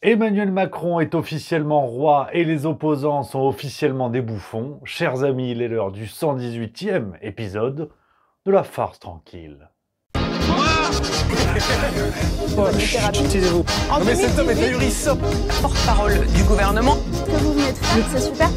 Emmanuel Macron est officiellement roi et les opposants sont officiellement des bouffons. Chers amis, il est l'heure du 118e épisode de la farce tranquille. Taisez-vous. En Non mais cet homme est 2018, ahurissant. porte-parole du gouvernement. que vous venez de faire, c'est super.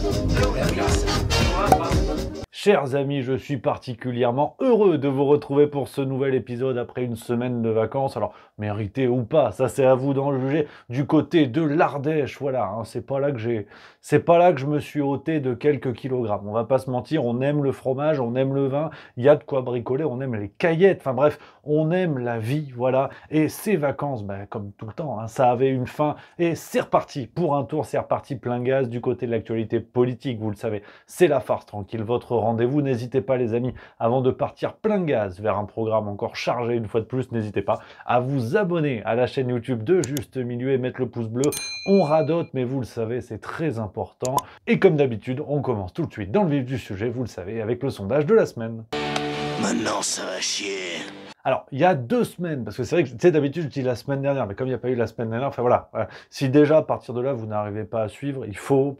Chers amis, je suis particulièrement heureux de vous retrouver pour ce nouvel épisode après une semaine de vacances. Alors, mérité ou pas, ça c'est à vous d'en juger. Du côté de l'Ardèche, voilà, hein, c'est pas là que je me suis ôté de quelques kilogrammes. On va pas se mentir, on aime le fromage, on aime le vin, il y a de quoi bricoler, on aime les caillettes, enfin bref, on aime la vie, voilà. Et ces vacances, comme tout le temps, hein, ça avait une fin et c'est reparti pour un tour, c'est reparti plein gaz du côté de l'actualité politique, vous le savez. C'est la farce tranquille, votre rendez-vous. N'hésitez pas les amis, avant de partir plein gaz vers un programme encore chargé une fois de plus, n'hésitez pas à vous abonner à la chaîne YouTube de Juste Milieu et mettre le pouce bleu. On radote, mais vous le savez, c'est très important. Et comme d'habitude, on commence tout de suite dans le vif du sujet, vous le savez, avec le sondage de la semaine. Maintenant ça va chier. Alors, il y a 2 semaines, parce que c'est vrai que, tu sais, d'habitude, je dis la semaine dernière, mais comme il n'y a pas eu la semaine dernière, enfin voilà. Si déjà, à partir de là, vous n'arrivez pas à suivre, il faut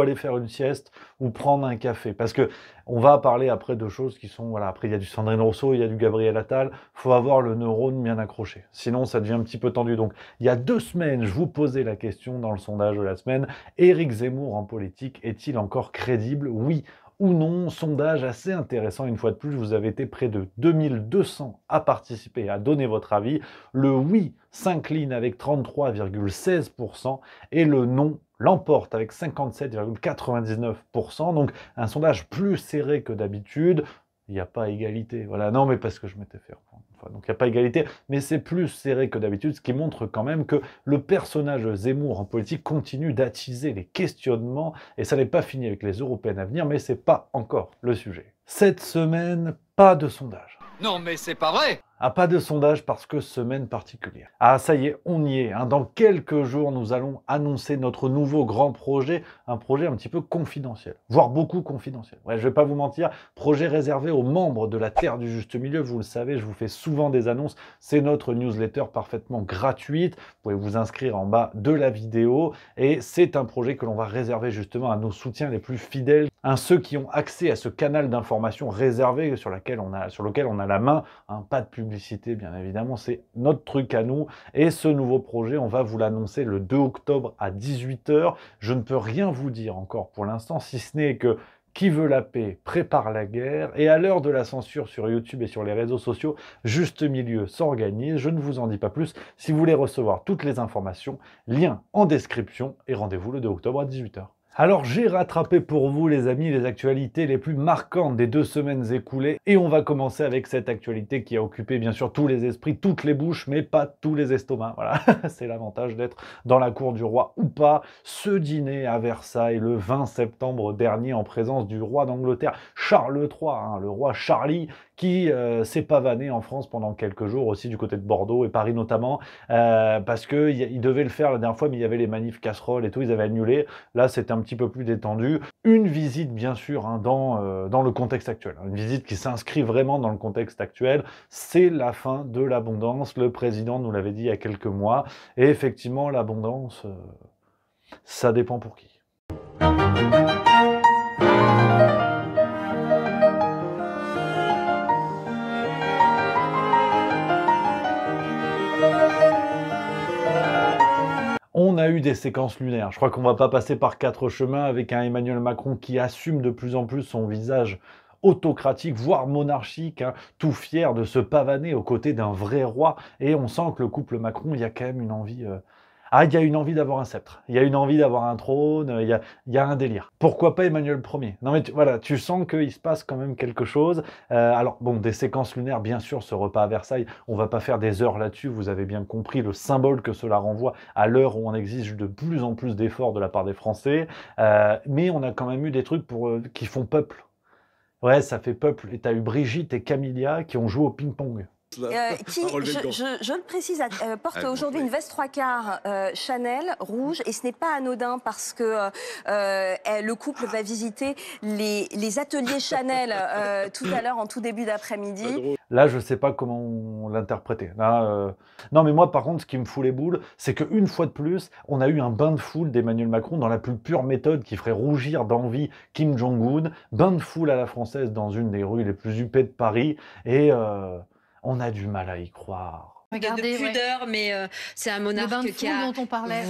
aller faire une sieste ou prendre un café. Parce que on va parler après de choses qui sont, voilà, après il y a du Sandrine Rousseau, il y a du Gabriel Attal, faut avoir le neurone bien accroché. Sinon, ça devient un petit peu tendu. Donc, il y a 2 semaines, je vous posais la question dans le sondage de la semaine, Éric Zemmour en politique est-il encore crédible? Oui ou non, sondage assez intéressant, une fois de plus, vous avez été près de 2200 à participer, à donner votre avis. Le oui s'incline avec 33,16% et le non l'emporte avec 57,99%. Donc un sondage plus serré que d'habitude. Il n'y a pas égalité. Voilà, non, mais parce que je m'étais fait reprendre. Enfin, donc il n'y a pas égalité, mais c'est plus serré que d'habitude, ce qui montre quand même que le personnage Zemmour en politique continue d'attiser les questionnements, et ça n'est pas fini avec les européennes à venir, mais c'est pas encore le sujet. Cette semaine, pas de sondage. Non mais c'est pas vrai! Ah, pas de sondage parce que semaine particulière. Ah, ça y est, on y est. Hein. Dans quelques jours, nous allons annoncer notre nouveau grand projet, un projet un petit peu confidentiel, voire beaucoup confidentiel. Ouais, je vais pas vous mentir, projet réservé aux membres de la Terre du Juste Milieu. Vous le savez, je vous fais souvent des annonces. C'est notre newsletter parfaitement gratuite. Vous pouvez vous inscrire en bas de la vidéo. Et c'est un projet que l'on va réserver justement à nos soutiens les plus fidèles, ceux qui ont accès à ce canal d'information réservé sur lequel on a la main. Hein, pas de publicité, bien évidemment, c'est notre truc à nous. Et ce nouveau projet, on va vous l'annoncer le 2 octobre à 18 h. Je ne peux rien vous dire encore pour l'instant, si ce n'est que qui veut la paix prépare la guerre. Et à l'heure de la censure sur YouTube et sur les réseaux sociaux, Juste Milieu s'organise. Je ne vous en dis pas plus. Si vous voulez recevoir toutes les informations, lien en description et rendez-vous le 2 octobre à 18 h. Alors j'ai rattrapé pour vous les amis les actualités les plus marquantes des 2 semaines écoulées et on va commencer avec cette actualité qui a occupé bien sûr tous les esprits, toutes les bouches mais pas tous les estomacs. Voilà, c'est l'avantage d'être dans la cour du roi ou pas. Ce dîner à Versailles le 20 septembre dernier en présence du roi d'Angleterre Charles III, hein, le roi Charlie qui s'est pavané en France pendant quelques jours aussi du côté de Bordeaux et Paris notamment parce qu'il devait le faire la dernière fois mais il y avait les manifs casseroles et tout, ils avaient annulé. Là c'était un petit peu plus détendu. Une visite, bien sûr, hein, dans le contexte actuel. Une visite qui s'inscrit vraiment dans le contexte actuel. C'est la fin de l'abondance. Le président nous l'avait dit il y a quelques mois. Et effectivement, l'abondance, ça dépend pour qui. On a eu des séquences lunaires. Je crois qu'on va pas passer par 4 chemins avec un Emmanuel Macron qui assume de plus en plus son visage autocratique, voire monarchique, hein, tout fier de se pavaner aux côtés d'un vrai roi. Et on sent que le couple Macron, il y a quand même une envie... il y a une envie d'avoir un sceptre, il y a une envie d'avoir un trône, il y a un délire. Pourquoi pas Emmanuel Ier? Non mais voilà, tu sens qu'il se passe quand même quelque chose. Alors bon, des séquences lunaires, bien sûr, ce repas à Versailles, on va pas faire des heures là-dessus, vous avez bien compris le symbole que cela renvoie à l'heure où on exige de plus en plus d'efforts de la part des Français. Mais on a quand même eu des trucs qui font peuple. Ouais, ça fait peuple. Et t'as eu Brigitte et Camilla qui ont joué au ping-pong. Qui, je le précise, porte aujourd'hui une veste 3/4 Chanel rouge et ce n'est pas anodin parce que le couple va visiter les ateliers Chanel tout à l'heure en tout début d'après-midi. Là, je sais pas comment l'interpréter. Là, non, mais moi, par contre, ce qui me fout les boules, c'est qu'une fois de plus, on a eu un bain de foule d'Emmanuel Macron dans la plus pure méthode qui ferait rougir d'envie Kim Jong-un. Bain de foule à la française dans une des rues les plus huppées de Paris. Et on a du mal à y croire. Regardez, de pudeur, mais c'est un monarque le bain de qui foule a... dont on parlait.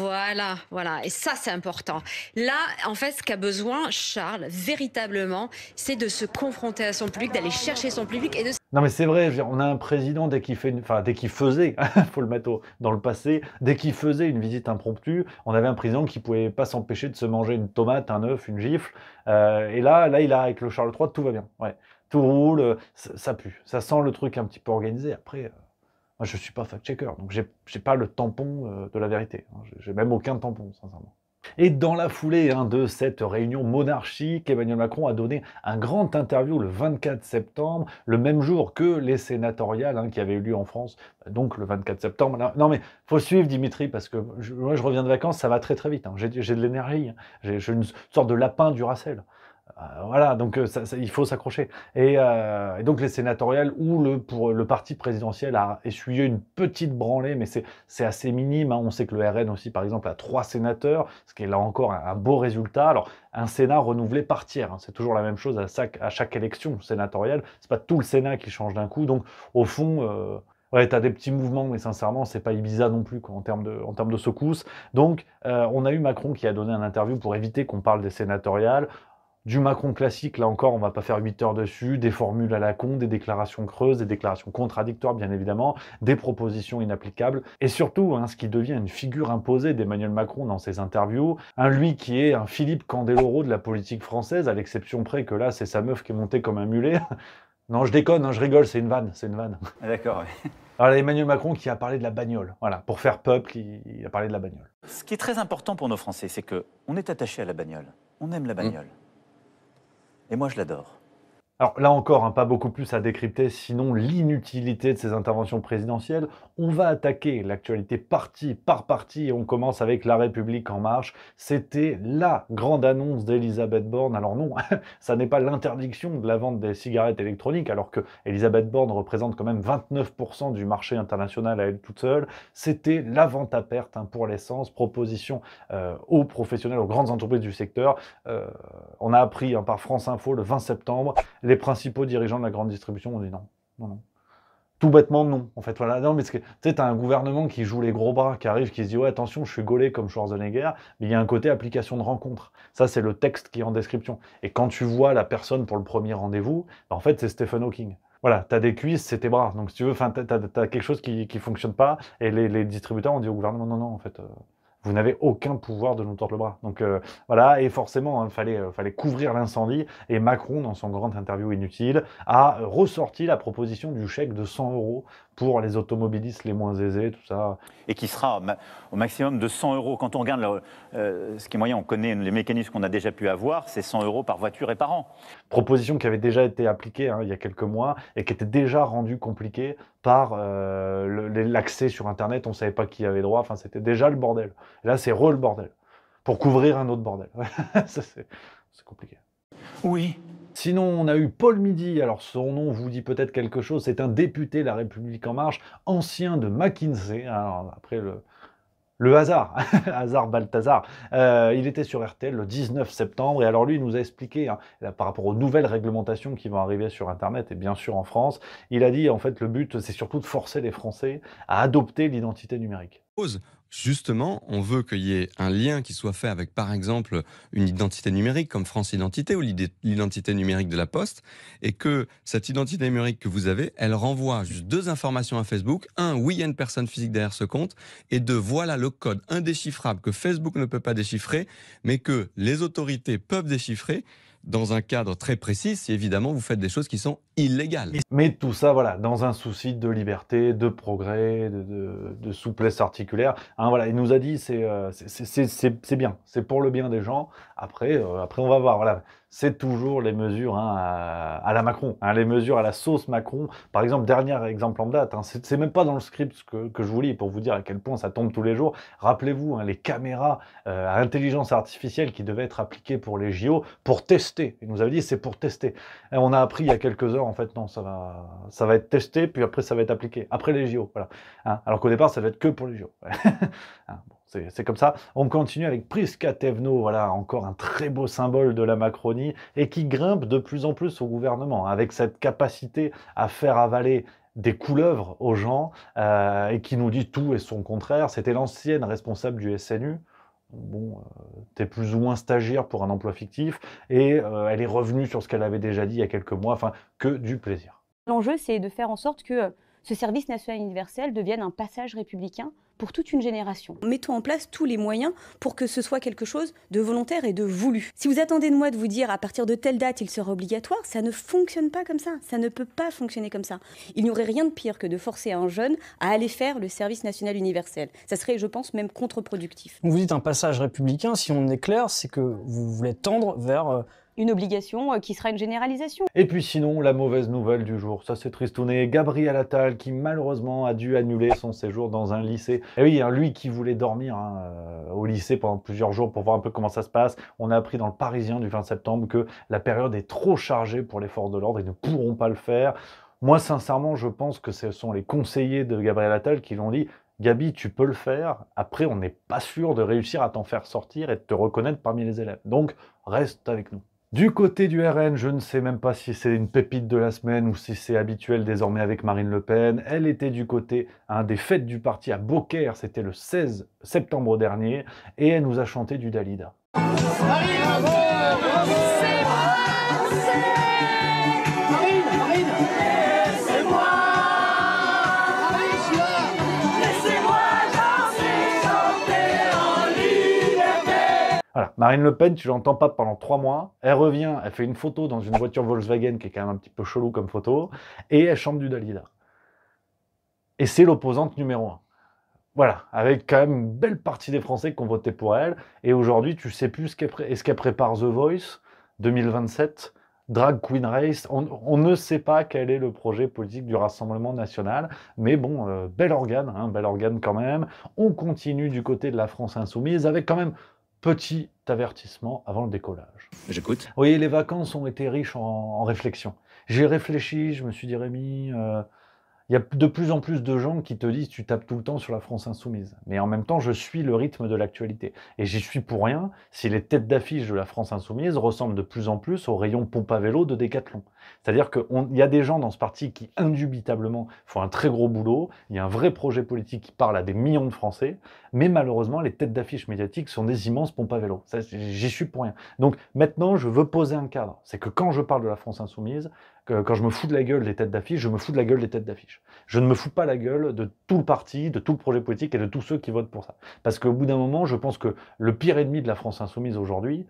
Voilà. Et ça, c'est important. Là, en fait, ce qu'a besoin, Charles, véritablement, c'est de se confronter à son public, d'aller chercher son public et de... Non mais c'est vrai, je veux dire, on a un président dès qu'il fait, enfin dès qu'il faisait, faut le mettre dans le passé, dès qu'il faisait une visite impromptue, on avait un président qui pouvait pas s'empêcher de se manger une tomate, un œuf, une gifle. Et là, il a avec le Charles III, tout va bien. Ouais, tout roule, ça pue, ça sent le truc un petit peu organisé. Après, moi je suis pas fact-checker, donc j'ai pas le tampon de la vérité. J'ai même aucun tampon, sincèrement. Et dans la foulée de cette réunion monarchique, Emmanuel Macron a donné un grand interview le 24 septembre, le même jour que les sénatoriales qui avaient eu lieu en France, donc le 24 septembre. Non mais faut suivre Dimitri, parce que moi je reviens de vacances, ça va très très vite, j'ai de l'énergie, j'ai une sorte de lapin Duracell. Voilà, donc il faut s'accrocher. Et donc les sénatoriales où le parti présidentiel a essuyé une petite branlée, mais c'est assez minime. On sait que le RN aussi, par exemple, a 3 sénateurs, ce qui est là encore un beau résultat. Alors, un Sénat renouvelé par tiers, c'est toujours la même chose à chaque élection sénatoriale. C'est pas tout le Sénat qui change d'un coup. Donc, au fond... ouais, t'as des petits mouvements, mais sincèrement, c'est pas Ibiza non plus, quoi, en termes de secousses. Donc, on a eu Macron qui a donné un interview pour éviter qu'on parle des sénatoriales. Du Macron classique, là encore, on va pas faire 8 heures dessus, des formules à la con, des déclarations creuses, des déclarations contradictoires, bien évidemment, des propositions inapplicables, et surtout, ce qui devient une figure imposée d'Emmanuel Macron dans ses interviews, lui qui est un Philippe Candeloro de la politique française, à l'exception près que là, c'est sa meuf qui est montée comme un mulet. Non, je déconne, je rigole, c'est une vanne, c'est une vanne. D'accord, oui. Alors, Emmanuel Macron qui a parlé de la bagnole, voilà, pour faire peuple, il a parlé de la bagnole. Ce qui est très important pour nos Français, c'est qu'on est attaché à la bagnole, on aime la bagnole. Et moi, je l'adore. Alors là encore, pas beaucoup plus à décrypter, sinon l'inutilité de ces interventions présidentielles. On va attaquer l'actualité parti par parti et on commence avec La République En Marche. C'était la grande annonce d'Elisabeth Borne. Alors non, ça n'est pas l'interdiction de la vente des cigarettes électroniques, alors que Elisabeth Borne représente quand même 29% du marché international à elle toute seule. C'était la vente à perte pour l'essence, proposition aux professionnels, aux grandes entreprises du secteur. On a appris par France Info le 20 septembre, les principaux dirigeants de la grande distribution ont dit non. Tout bêtement, non. En fait, voilà. Non, mais tu sais, t'as un gouvernement qui joue les gros bras, qui arrive, qui se dit « Ouais, attention, je suis gaulé comme Schwarzenegger », mais il y a un côté application de rencontre. Ça, c'est le texte qui est en description. Et quand tu vois la personne pour le premier rendez-vous, en fait, c'est Stephen Hawking. Voilà, t'as des cuisses, c'est tes bras. Donc, si tu veux, t'as quelque chose qui fonctionne pas, et les distributeurs ont dit au gouvernement « Non, en fait... vous n'avez aucun pouvoir de nous tordre le bras. » Donc voilà, et forcément, il fallait couvrir l'incendie, et Macron, dans son grand interview inutile, a ressorti la proposition du chèque de 100 € pour les automobilistes les moins aisés, tout ça. Et qui sera au maximum de 100 €. Quand on regarde ce qui est moyen, on connaît les mécanismes qu'on a déjà pu avoir, c'est 100 € par voiture et par an. Proposition qui avait déjà été appliquée il y a quelques mois et qui était déjà rendue compliquée par l'accès sur Internet. On ne savait pas qui avait droit, c'était déjà le bordel. Et là, c'est le bordel, pour couvrir un autre bordel. Ça, c'est compliqué. Oui. Sinon, on a eu Paul Midi. Alors, son nom vous dit peut-être quelque chose. C'est un député La République En Marche, ancien de McKinsey. Alors, après le hasard, hasard Balthazar. Il était sur RTL le 19 septembre. Et alors, lui, il nous a expliqué, par rapport aux nouvelles réglementations qui vont arriver sur Internet et bien sûr en France, il a dit, en fait, le but, c'est surtout de forcer les Français à adopter l'identité numérique. Justement, on veut qu'il y ait un lien qui soit fait avec, par exemple, une identité numérique comme France Identité ou l'identité numérique de la Poste, et que cette identité numérique que vous avez, elle renvoie juste 2 informations à Facebook. 1, oui, il y a une personne physique derrière ce compte, et 2, voilà le code indéchiffrable que Facebook ne peut pas déchiffrer, mais que les autorités peuvent déchiffrer dans un cadre très précis, si évidemment vous faites des choses qui sont illégales. Mais tout ça, voilà, dans un souci de liberté, de progrès, de souplesse articulaire. Voilà, il nous a dit, c'est bien, c'est pour le bien des gens. Après on va voir, voilà. C'est toujours les mesures à la Macron, les mesures à la sauce Macron. Par exemple, dernier exemple en date, c'est même pas dans le script que je vous lis pour vous dire à quel point ça tombe tous les jours. Rappelez-vous, les caméras à intelligence artificielle qui devaient être appliquées pour les JO, pour tester. Il nous avait dit c'est pour tester. Et on a appris il y a quelques heures en fait, non, ça va être testé, puis après, ça va être appliqué. Après les JO, voilà. Hein, alors qu'au départ, ça va être que pour les JO. Hein, bon, c'est comme ça. On continue avec Prisca Thévenot, voilà, encore un très beau symbole de la Macronie, et qui grimpe de plus en plus au gouvernement, hein, avec cette capacité à faire avaler des couleuvres aux gens, et qui nous dit tout et son contraire. C'était l'ancienne responsable du SNU. Bon, t'es plus ou moins stagiaire pour un emploi fictif, et elle est revenue sur ce qu'elle avait déjà dit il y a quelques mois, enfin, que du plaisir. L'enjeu, c'est de faire en sorte que ce service national universel devienne un passage républicain pour toute une génération. Mettons en place tous les moyens pour que ce soit quelque chose de volontaire et de voulu. Si vous attendez de moi de vous dire à partir de telle date il sera obligatoire, ça ne fonctionne pas comme ça. Ça ne peut pas fonctionner comme ça. Il n'y aurait rien de pire que de forcer un jeune à aller faire le service national universel. Ça serait, je pense, même contre-productif. Vous dites un passage républicain, si on est clair, c'est que vous voulez tendre vers... une obligation qui sera une généralisation. Et puis sinon, la mauvaise nouvelle du jour, ça c'est tristouné, Gabriel Attal qui malheureusement a dû annuler son séjour dans un lycée. Et oui, hein, lui qui voulait dormir au lycée pendant plusieurs jours pour voir un peu comment ça se passe, on a appris dans le Parisien du 20 septembre que la période est trop chargée pour les forces de l'ordre, ils ne pourront pas le faire. Moi sincèrement, je pense que ce sont les conseillers de Gabriel Attal qui l'ont dit. Gabi, tu peux le faire, après on n'est pas sûr de réussir à t'en faire sortir et de te reconnaître parmi les élèves. Donc reste avec nous. Du côté du RN, je ne sais même pas si c'est une pépite de la semaine ou si c'est habituel désormais avec Marine Le Pen. Elle était du côté des fêtes du parti à Beaucaire, c'était le 16 septembre dernier, et elle nous a chanté du Dalida. Voilà. Marine Le Pen, tu l'entends pas pendant 3 mois, elle revient, elle fait une photo dans une voiture Volkswagen qui est quand même un petit peu chelou comme photo, et elle chante du Dalida. Et c'est l'opposante numéro 1. Voilà, avec quand même une belle partie des Français qui ont voté pour elle, et aujourd'hui tu sais plus est-ce qu'elle prépare The Voice 2027, Drag Queen Race, on ne sait pas quel est le projet politique du Rassemblement National, mais bon, bel organe quand même. On continue du côté de la France Insoumise avec quand même petit avertissement avant le décollage. J'écoute. Vous voyez, les vacances ont été riches en réflexion. J'ai réfléchi, je me suis dit, Rémi, il y a de plus en plus de gens qui te disent tu tapes tout le temps sur la France Insoumise. Mais en même temps, je suis le rythme de l'actualité. Et j'y suis pour rien si les têtes d'affiche de la France Insoumise ressemblent de plus en plus au rayon pompe à vélo de Décathlon. C'est-à-dire qu'il y a des gens dans ce parti qui, indubitablement, font un très gros boulot. Il y a un vrai projet politique qui parle à des millions de Français. Mais malheureusement, les têtes d'affiche médiatiques sont des immenses pompes à vélo. J'y suis pour rien. Donc maintenant, je veux poser un cadre. C'est que quand je parle de la France Insoumise, quand je me fous de la gueule des têtes d'affiche, je me fous de la gueule des têtes d'affiche. Je ne me fous pas la gueule de tout le parti, de tout le projet politique et de tous ceux qui votent pour ça. Parce qu'au bout d'un moment, je pense que le pire ennemi de la France Insoumise aujourd'hui,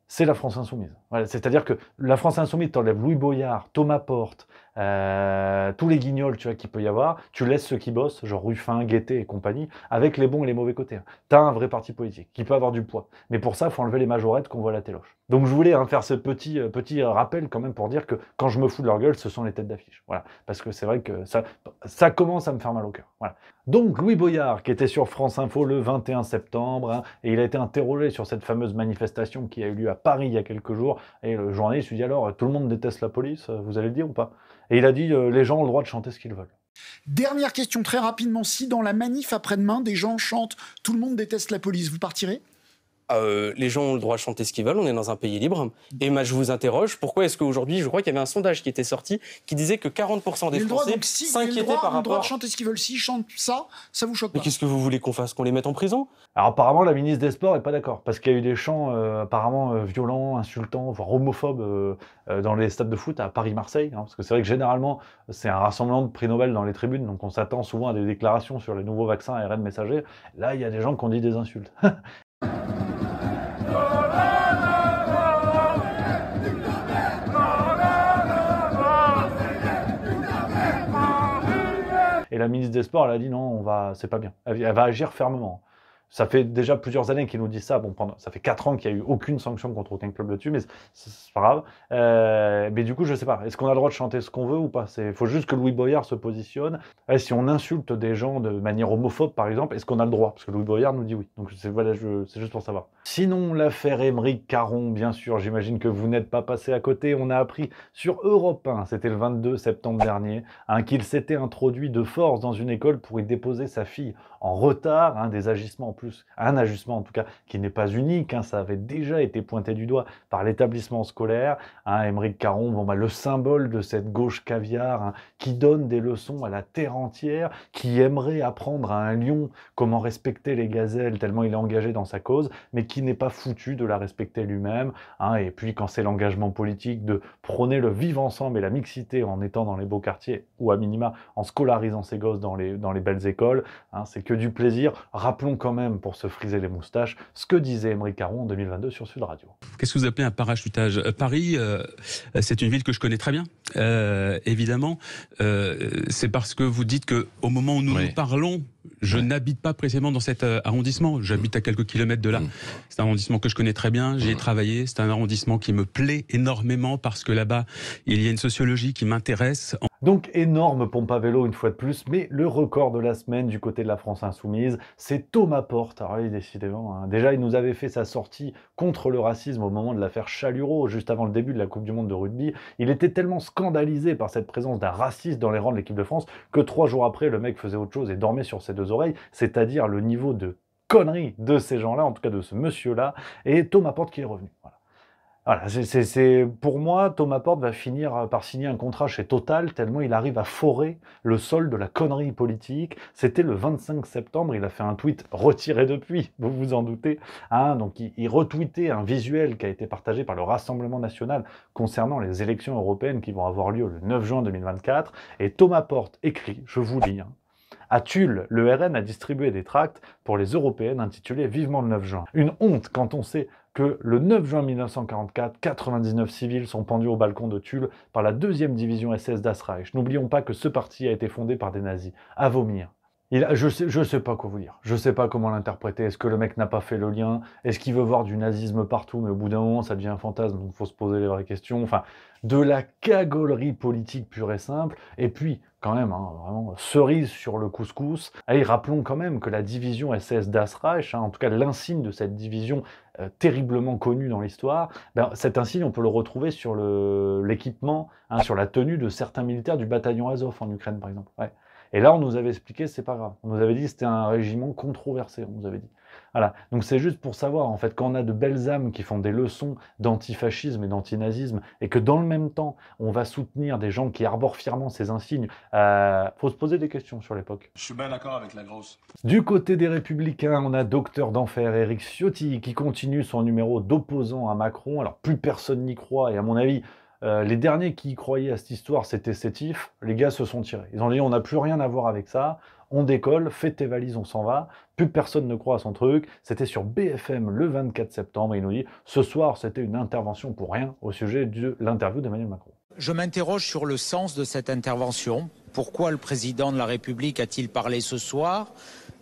c'est la France Insoumise. Voilà, c'est-à-dire que la France Insoumise, t'enlèves Louis Boyard, Thomas Porte, tous les guignols qu'il peut y avoir, tu laisses ceux qui bossent, genre Ruffin, Guettet et compagnie, avec les bons et les mauvais côtés. T'as un vrai parti politique qui peut avoir du poids. Mais pour ça, il faut enlever les majorettes qu'on voit à la téloche. Donc je voulais faire ce petit rappel quand même pour dire que quand je me fous de leur gueule, ce sont les têtes d'affiche. Voilà. Parce que c'est vrai que ça commence à me faire mal au cœur. Voilà. Donc Louis Boyard, qui était sur France Info le 21 septembre, et il a été interrogé sur cette fameuse manifestation qui a eu lieu à Paris il y a quelques jours, et le journaliste lui dit alors, tout le monde déteste la police, vous allez le dire ou pas? Et il a dit, les gens ont le droit de chanter ce qu'ils veulent. Dernière question très rapidement, si dans la manif après-demain, des gens chantent « Tout le monde déteste la police », vous partirez ? Les gens ont le droit de chanter ce qu'ils veulent, on est dans un pays libre. Et je vous interroge, pourquoi est-ce qu'aujourd'hui, je crois qu'il y avait un sondage qui était sorti qui disait que 40% des Français s'inquiétaient par rapport... Ils ont le droit de chanter ce qu'ils veulent. S'ils chantent ça, ça vous choque pas? Mais qu'est-ce que vous voulez qu'on fasse? Qu'on les mette en prison? Alors apparemment, la ministre des Sports n'est pas d'accord, parce qu'il y a eu des chants apparemment violents, insultants, voire homophobes dans les stades de foot à Paris-Marseille, hein, parce que c'est vrai que généralement, c'est un rassemblement de prix Nobel dans les tribunes, donc on s'attend souvent à des déclarations sur les nouveaux vaccins ARN messagers. Là, il y a des gens qui ont dit des insultes. Et la ministre des Sports, elle a dit non, c'est pas bien. Elle va agir fermement. Ça fait déjà plusieurs années qu'ils nous disent ça. Bon, ça fait 4 ans qu'il n'y a eu aucune sanction contre aucun club dessus, mais c'est pas grave. Mais du coup, je sais pas. Est-ce qu'on a le droit de chanter ce qu'on veut ou pas? Il faut juste que Louis Boyard se positionne. Si on insulte des gens de manière homophobe, par exemple, est-ce qu'on a le droit? Parce que Louis Boyard nous dit oui. Donc voilà, c'est juste pour savoir. Sinon, l'affaire Aymeric Caron, bien sûr, j'imagine que vous n'êtes pas passé à côté. On a appris sur Europe 1, c'était le 22 septembre dernier, qu'il s'était introduit de force dans une école pour y déposer sa fille en retard, des agissements en plus, un ajustement en tout cas qui n'est pas unique, ça avait déjà été pointé du doigt par l'établissement scolaire. Aymeric Caron, le symbole de cette gauche caviar qui donne des leçons à la terre entière, qui aimerait apprendre à un lion comment respecter les gazelles tellement il est engagé dans sa cause, mais qui n'est pas foutu de la respecter lui-même. Et puis quand c'est l'engagement politique de prôner le vivre ensemble et la mixité en étant dans les beaux quartiers, ou à minima en scolarisant ses gosses dans les belles écoles, c'est que du plaisir. Rappelons quand même, pour se friser les moustaches, ce que disait Aymeric Caron en 2022 sur Sud Radio. Qu'est-ce que vous appelez un parachutage? Paris, c'est une ville que je connais très bien. Évidemment, c'est parce que vous dites qu'au moment où nous nous parlons, je n'habite pas précisément dans cet arrondissement. J'habite à quelques kilomètres de là. C'est un arrondissement que je connais très bien. J'y ai travaillé. C'est un arrondissement qui me plaît énormément parce que là-bas, il y a une sociologie qui m'intéresse. Donc énorme pompe à vélo une fois de plus, mais le record de la semaine du côté de la France Insoumise, c'est Thomas Porte. Alors oui, décidément, déjà il nous avait fait sa sortie contre le racisme au moment de l'affaire Chaluro, juste avant le début de la Coupe du Monde de rugby. Il était tellement scandalisé par cette présence d'un raciste dans les rangs de l'équipe de France que 3 jours après, le mec faisait autre chose et dormait sur ses 2 oreilles, c'est-à-dire le niveau de connerie de ces gens-là, en tout cas de ce monsieur-là, et Thomas Porte qui est revenu. Voilà, pour moi, Thomas Porte va finir par signer un contrat chez Total, tellement il arrive à forer le sol de la connerie politique. C'était le 25 septembre, il a fait un tweet retiré depuis, vous vous en doutez. Donc il retweetait un visuel qui a été partagé par le Rassemblement National concernant les élections européennes qui vont avoir lieu le 9 juin 2024. Et Thomas Porte écrit, je vous lis, à Tulle, le RN a distribué des tracts pour les européennes intitulés « Vivement le 9 juin ». Une honte quand on sait que le 9 juin 1944, 99 civils sont pendus au balcon de Tulle par la 2e division SS Das Reich. N'oublions pas que ce parti a été fondé par des nazis. À vomir. Je sais pas quoi vous dire. Je sais pas comment l'interpréter. Est-ce que le mec n'a pas fait le lien? Est-ce qu'il veut voir du nazisme partout? Mais au bout d'un moment, ça devient un fantasme, donc il faut se poser les vraies questions. Enfin, de la cagolerie politique pure et simple. Et puis, quand même, vraiment, cerise sur le couscous. Allez, rappelons quand même que la division SS Das Reich, en tout cas l'insigne de cette division terriblement connue dans l'histoire, cet insigne, on peut le retrouver sur l'équipement, sur la tenue de certains militaires du bataillon Azov en Ukraine, par exemple. Ouais. Et là, on nous avait expliqué, c'est pas grave. On nous avait dit que c'était un régiment controversé, on nous avait dit. Voilà. Donc c'est juste pour savoir, en fait, quand on a de belles âmes qui font des leçons d'antifascisme et d'antinazisme, et que dans le même temps, on va soutenir des gens qui arborent fièrement ces insignes, faut se poser des questions sur l'époque. Je suis bien d'accord avec la grosse. Du côté des Républicains, on a docteur d'enfer Éric Ciotti qui continue son numéro d'opposant à Macron. Alors plus personne n'y croit, et à mon avis, les derniers qui y croyaient à cette histoire, c'était Sétif. Les gars se sont tirés. Ils ont dit, on n'a plus rien à voir avec ça. On décolle, fais tes valises, on s'en va. Plus personne ne croit à son truc. C'était sur BFM le 24 septembre. Et il nous dit, ce soir, c'était une intervention pour rien au sujet de l'interview d'Emmanuel Macron. Je m'interroge sur le sens de cette intervention. Pourquoi le président de la République a-t-il parlé ce soir?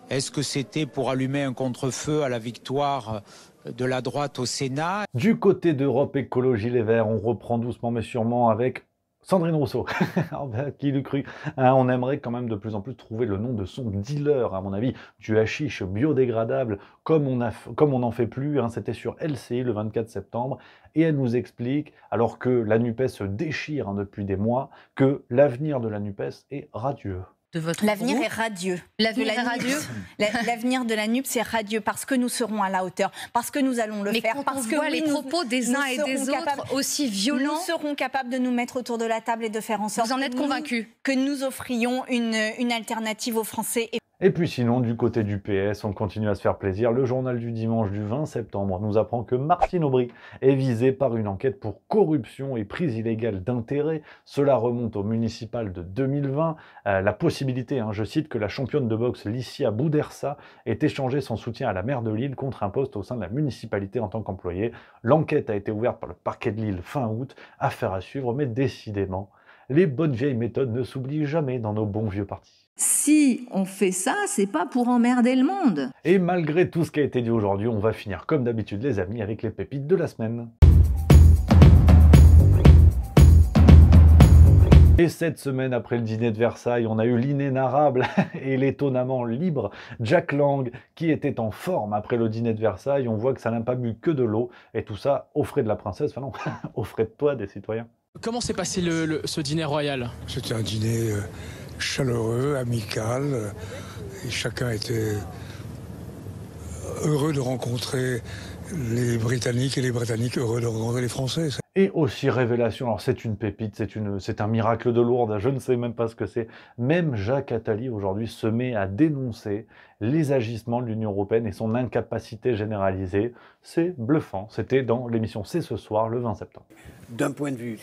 Est-ce que c'était pour allumer un contre-feu à la victoire de la droite au Sénat? Du côté d'Europe Écologie Les Verts, on reprend doucement mais sûrement avec Sandrine Rousseau. Qui l'eût cru, on aimerait quand même de plus en plus trouver le nom de son dealer, à mon avis, du hashish biodégradable, comme on n'en fait plus. C'était sur LCI le 24 septembre. Et elle nous explique, alors que la NUPES se déchire depuis des mois, que l'avenir de la NUPES est radieux. L'avenir est radieux. L'avenir est radieux. L'avenir de la NUPES c'est radieux parce que nous serons à la hauteur, parce que nous allons le faire. Parce que les propos des uns et des autres aussi violents, nous serons capables de nous mettre autour de la table et de faire en sorte. Vous en êtes convaincus que nous offrions une alternative aux Français. Et puis sinon, du côté du PS, on continue à se faire plaisir. Le journal du dimanche du 20 septembre nous apprend que Martine Aubry est visée par une enquête pour corruption et prise illégale d'intérêt. Cela remonte au municipal de 2020. La possibilité, je cite, que la championne de boxe Licia Boudersa ait échangé son soutien à la maire de Lille contre un poste au sein de la municipalité en tant qu'employé. L'enquête a été ouverte par le parquet de Lille fin août. Affaire à suivre, mais décidément, les bonnes vieilles méthodes ne s'oublient jamais dans nos bons vieux partis. Si on fait ça, c'est pas pour emmerder le monde. Et malgré tout ce qui a été dit aujourd'hui, on va finir comme d'habitude les amis avec les pépites de la semaine. Et cette semaine, après le dîner de Versailles, on a eu l'inénarrable et l'étonnamment libre Jack Lang qui était en forme après le dîner de Versailles. On voit que ça n'a pas bu que de l'eau et tout ça aux frais de la princesse, enfin non, aux frais de toi, des citoyens. Comment s'est passé ce dîner royal? C'était un dîner chaleureux, amical, et chacun était heureux de rencontrer les Britanniques et les Britanniques heureux de rencontrer les Français. Et aussi révélation, alors c'est une pépite, c'est un miracle de Lourdes, je ne sais même pas ce que c'est. Même Jacques Attali aujourd'hui se met à dénoncer les agissements de l'Union européenne et son incapacité généralisée. C'est bluffant, c'était dans l'émission C'est ce soir, le 20 septembre. D'un point de vue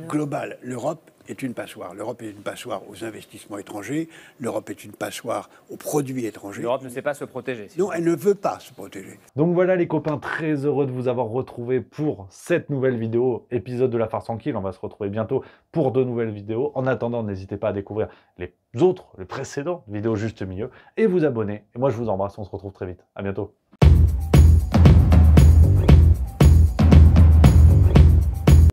global, l'Europe est une passoire. L'Europe est une passoire aux investissements étrangers, l'Europe est une passoire aux produits étrangers. L'Europe ne sait pas se protéger. Non, elle ne veut pas se protéger. Donc voilà les copains, très heureux de vous avoir retrouvés pour cette nouvelle vidéo, épisode de La Farce Tranquille. On va se retrouver bientôt pour de nouvelles vidéos. En attendant, n'hésitez pas à découvrir les précédentes vidéos juste milieu et vous abonner. Et moi je vous embrasse, on se retrouve très vite. À bientôt.